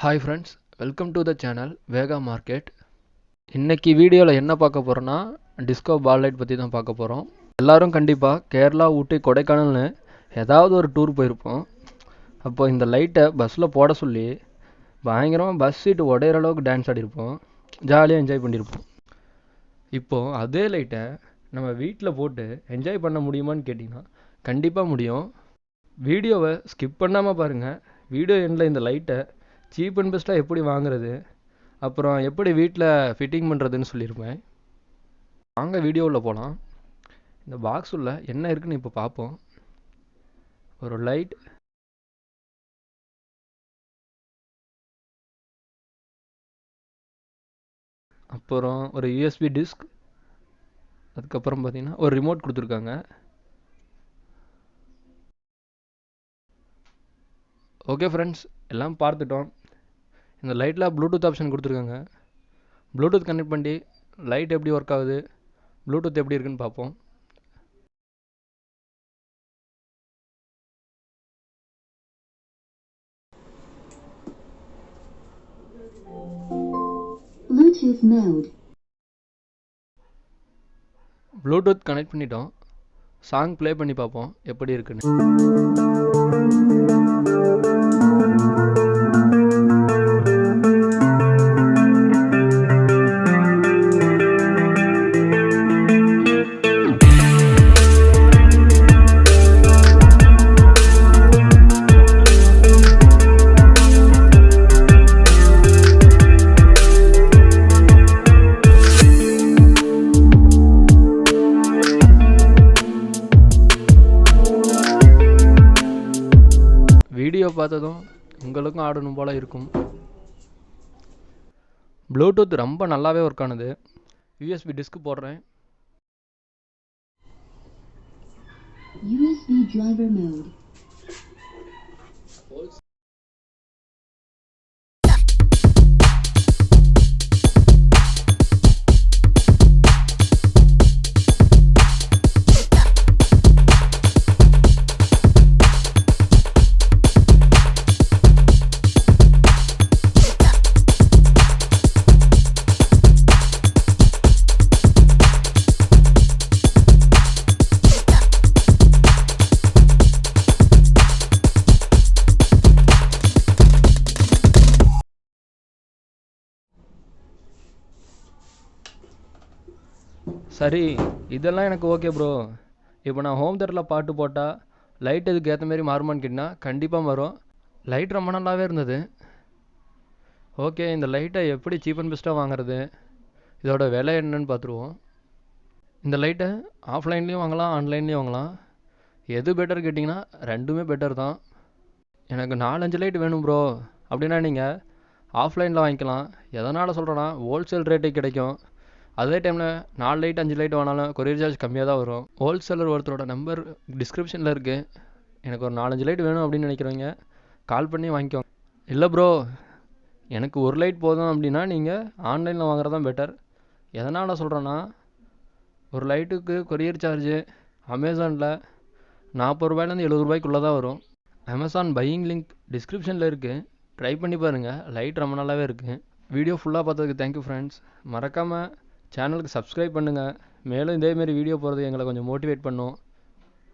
Hi friends, welcome to the channel Vega market. இன்றைக்கி வீடியோவில் என்ன பார்க்க போகிறோன்னா டிஸ்கோ பால் லைட் பற்றி தான் பார்க்க போகிறோம். எல்லோரும் கண்டிப்பாக கேரளா, ஊட்டி, கொடைக்கானல்னு ஏதாவது ஒரு டூர் போயிருப்போம். அப்போ இந்த லைட்டை பஸ்ஸில் போட சொல்லி பயங்கரமாக பஸ் சீட்டு உடையிற அளவுக்கு டான்ஸ் ஆடிருப்போம், ஜாலியாக என்ஜாய் பண்ணியிருப்போம். இப்போது அதே லைட்டை நம்ம வீட்டில் போட்டு என்ஜாய் பண்ண முடியுமான்னு கேட்டிங்கன்னா கண்டிப்பாக முடியும். வீடியோவை ஸ்கிப் பண்ணாமல் பாருங்கள். வீடியோ எண்டில் இந்த லைட்டை சீப் அண்ட் பெஸ்ட்டாக எப்படி வாங்குறது, அப்புறம் எப்படி வீட்டில் ஃபிட்டிங் பண்ணுறதுன்னு சொல்லியிருப்பேன். வாங்க வீடியோவில் போகலாம். இந்த பாக்ஸ் உள்ள என்ன இருக்குன்னு இப்போ பார்ப்போம். ஒரு லைட், அப்புறம் ஒரு யூஎஸ்பி டிஸ்க், அதுக்கப்புறம் பார்த்தீங்கன்னா ஒரு ரிமோட் கொடுத்துருக்காங்க. ஓகே ஃப்ரெண்ட்ஸ், எல்லாம் பார்த்துட்டோம். இந்த லைட்டில் ப்ளூடூத் ஆப்ஷன் கொடுத்துருக்காங்க. ப்ளூடூத் கனெக்ட் பண்ணி லைட் எப்படி ஒர்க் ஆகுது, ப்ளூடூத் எப்படி இருக்குன்னு பார்ப்போம். ப்ளூடூத் கனெக்ட் பண்ணிட்டோம். சாங் ப்ளே பண்ணி பார்ப்போம் எப்படி இருக்குன்னு. வீடியோ பார்த்ததும் உங்களுக்கும் ஆடணும் போல் இருக்கும். ப்ளூடூத் ரொம்ப நல்லாவே ஒர்க் ஆனது. யூஎஸ்பி டிஸ்க் போடுறேன். USB driver mode. சரி, இதெல்லாம் எனக்கு ஓகே ப்ரோ. இப்போ நான் ஹோம் தேட்டரில் பாட்டு போட்டால் லைட் இதுக்கு ஏற்ற மாரி மாறுமான்னு கேட்டிங்கன்னா கண்டிப்பாக மாறும். லைட் ரொம்ப நல்லாவே இருந்தது. ஓகே, இந்த லைட்டை எப்படி சீப் அண்ட் பெஸ்ட்டாக வாங்குறது, இதோட விலை என்னன்னு பார்த்துருவோம். இந்த லைட்டை ஆஃப்லைன்லேயும் வாங்கலாம், ஆன்லைன்லேயும் வாங்கலாம். எது பெட்டர் கேட்டிங்கன்னா ரெண்டுமே பெட்டர் தான். எனக்கு 4-5 லைட் வேணும் ப்ரோ அப்படின்னா நீங்கள் ஆஃப்லைனில் வாங்கிக்கலாம். எதனால் சொல்கிறேன்னா ஹோல்சேல் ரேட்டுக்கு கிடைக்கும். அதே டைமில் 4 லைட் 5 லைட் வாங்கினாலும் கொரியர் சார்ஜ் கம்மியாக தான் வரும். ஹோல்சேலர் ஒருத்தரோட நம்பர் டிஸ்கிரிப்ஷனில் இருக்குது. எனக்கு ஒரு 4-5 லைட் வேணும் அப்படின்னு நினைக்கிறவங்க கால் பண்ணி வாங்கிக்கோங்க. இல்லை ப்ரோ எனக்கு ஒரு லைட் போதும் அப்படின்னா நீங்கள் ஆன்லைனில் வாங்குறது தான் பெட்டர். எதனால் சொல்கிறேன்னா ஒரு லைட்டுக்கு கொரியர் சார்ஜு அமேசானில் 40 ரூபாயிலேருந்து 70 ரூபாய்க்குள்ளே தான் வரும். அமேசான் பையிங் லிங்க் டிஸ்கிரிப்ஷனில் இருக்குது, ட்ரை பண்ணி பாருங்கள். லைட் ரொம்ப நல்லாவே இருக்குது. வீடியோ ஃபுல்லாக பார்த்ததுக்கு தேங்க்யூ ஃப்ரெண்ட்ஸ். மறக்காமல் சேனலுக்கு சப்ஸ்கிரைப் பண்ணுங்கள். மேலும் இதேமாரி வீடியோ போகிறது எங்களை கொஞ்சம் மோட்டிவேட் பண்ணும்.